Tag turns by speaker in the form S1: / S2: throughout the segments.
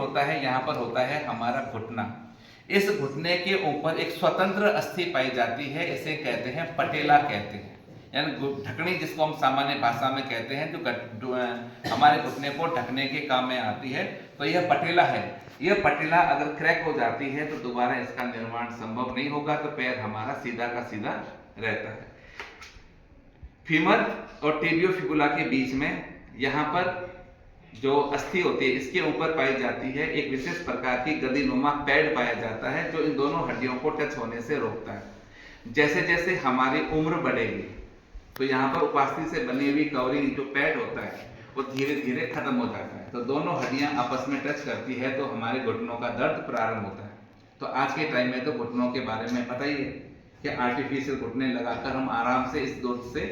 S1: होता है, यहाँ पर होता है हमारा घुटना। इस घुटने के ऊपर एक स्वतंत्र अस्थि पाई जाती है, इसे कहते हैं पटेला कहते हैं, यानी ढकनी जिसको हम सामान्य भाषा में कहते हैं, जो हमारे घुटने को ढकने के काम में आती है, तो यह पटेला है। यह पटेला अगर क्रैक हो जाती है तो दोबारा इसका निर्माण संभव नहीं होगा, तो पैर हमारा सीधा का सीधा रहता है। फीमर और टिबियो फिबुला के बीच में यहाँ पर जो अस्थि होती है, इसके ऊपर पाई जाती है एक विशेष प्रकार की गदिनुमा पैड पाया जाता है, जो इन दोनों हड्डियों को टच होने से रोकता है। जैसे जैसे हमारी उम्र बढ़ेगी तो यहाँ पर उपास्थि से बनी हुई कवरिंग जो पैड होता है वो धीरे धीरे खत्म हो जाता है, तो दोनों हड्डियां आपस में टच करती है तो हमारे घुटनों का दर्द प्रारंभ होता है। तो आज के टाइम में तो घुटनों के बारे में पता ही है कि आर्टिफिशियल घुटने लगाकर हम आराम से इस दर्द से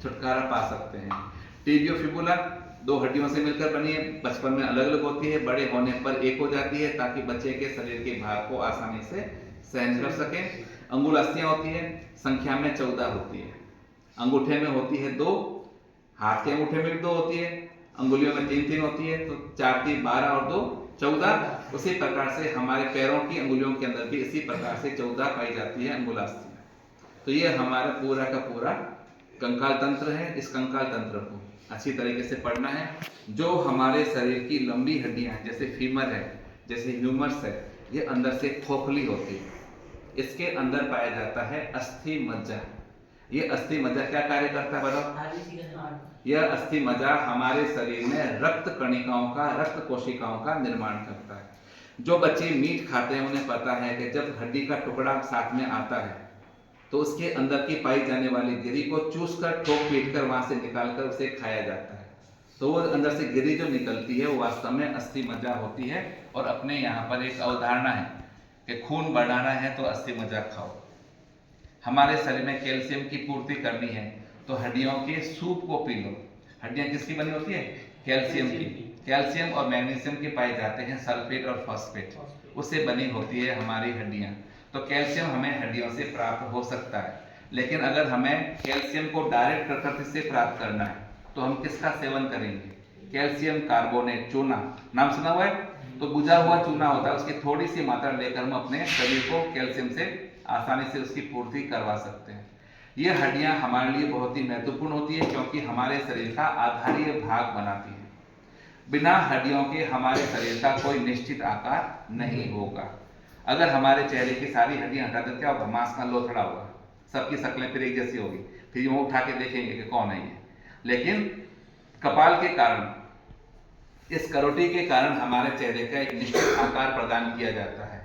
S1: छुटकारा पा सकते हैं। टिबियो फिबुला दो हड्डियों से मिलकर बनी है, बचपन में अलग अलग होती है, बड़े होने पर एक हो जाती है ताकि बच्चे के शरीर के भार को आसानी से सहन कर सके। अंगुलास्थियां होती है, संख्या में 14 होती है। अंगूठे में होती है 2, हाथ के अंगूठे में भी 2 होती है, अंगुलियों में 3 होती है, तो 4 3 12 और 2 14। उसी प्रकार से हमारे पैरों की अंगुलियों के अंदर भी इसी प्रकार से 14 पाई जाती है अंगुलास्थियां। तो ये हमारा पूरा का पूरा कंकाल तंत्र है। इस कंकाल तंत्र को अच्छी तरीके से पढ़ना है। जो हमारे शरीर की लंबी हड्डियां जैसे फीमर है, जैसे ह्यूमरस है, ये अंदर से खोखली होती है। इसके अंदर पाया जाता है अस्थि मज्जा। ये अस्थि मज्जा क्या कार्य करता है बताओ? यह अस्थि मज्जा हमारे शरीर में रक्त कणिकाओं का, रक्त कोशिकाओं का निर्माण करता है। जो बच्चे मीट खाते हैं उन्हें पता है कि जब हड्डी का टुकड़ा साथ में आता है तो उसके अंदर की पाई जाने वाली गिरी को चूस कर, ठोक पीट कर, वहां से निकालकर उसे खाया जाता है। तो वो अंदर से गिरी जो निकलती है वो वास्तव में अस्थि मज्जा होती है। और अपने यहाँ पर एक अवधारणा है कि खून बढ़ाना है तो अस्थि मज्जा खाओ। हमारे शरीर में कैल्शियम की पूर्ति करनी है तो हड्डियों के सूप को पी लो। हड्डियां किसकी बनी होती है? कैल्शियम की। कैल्शियम और मैग्नीशियम के पाए जाते हैं सल्फेट और फॉस्फेट, उससे बनी होती है हमारी हड्डियां। तो कैल्शियम हमें हड्डियों से प्राप्त हो सकता है, लेकिन अगर हमें कैल्शियम को डायरेक्ट प्रकृति से प्राप्त करना है तो हम किसका सेवन करेंगे? कैल्शियम कार्बोनेट चूना, नाम सुना हुआ है? तो बुझा हुआ चूना होता है, उसकी थोड़ी सी मात्रा लेकर हम अपने शरीर को कैल्शियम से आसानी से उसकी पूर्ति करवा सकते हैं। ये हड्डियां हमारे लिए बहुत ही महत्वपूर्ण होती है क्योंकि हमारे शरीर का आधारीय भाग बनाती है। बिना हड्डियों के हमारे शरीर का कोई निश्चित आकार नहीं होगा। अगर हमारे चेहरे की सारी हड्डियां हटा दें क्या होगा? मांस का लोथड़ा होगा, सबकी शक्लें फिर एक जैसी होगी, फिर वो उठा के देखेंगे कि कौन है ये। लेकिन कपाल के कारण, इस करोटी के कारण हमारे चेहरे का एक निश्चित आकार प्रदान किया जाता है।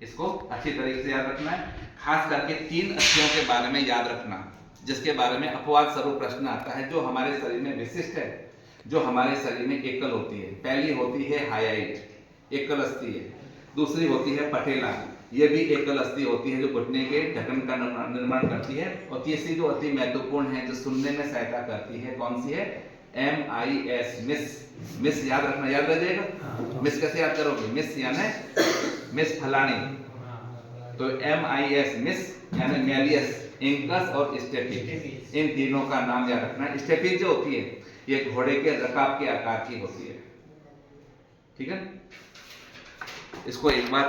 S1: इसको अच्छी तरीके से याद रखना है। खास करके 3 अस्थियों के बारे में याद रखना, जिसके बारे में अपवाद स्वरूप प्रश्न आता है, जो हमारे शरीर में विशिष्ट है, जो हमारे शरीर में एकल होती है। पहली होती है हाइट, एकल अस्थि है। दूसरी होती है पटेला, यह भी एकल अस्थि होती है जो घुटने के ढक्कन का निर्माण करती है। और तीसरी जो अति महत्वपूर्ण है, जो सुनने में सहायता करती है, कौन सी है? MIS, miss. मिस याद रखना, याद रह जाएगा। मिस कैसे याद करोगे? मिस यानी मिस फलानी, तो MIS मिस यानी मैलियस, इंकस और स्टेपिस, इन तीनों का नाम याद रखना। स्टेपिस जो होती है ये घोड़े के रकाब के आकार की होती है। ठीक है, इसको एक बार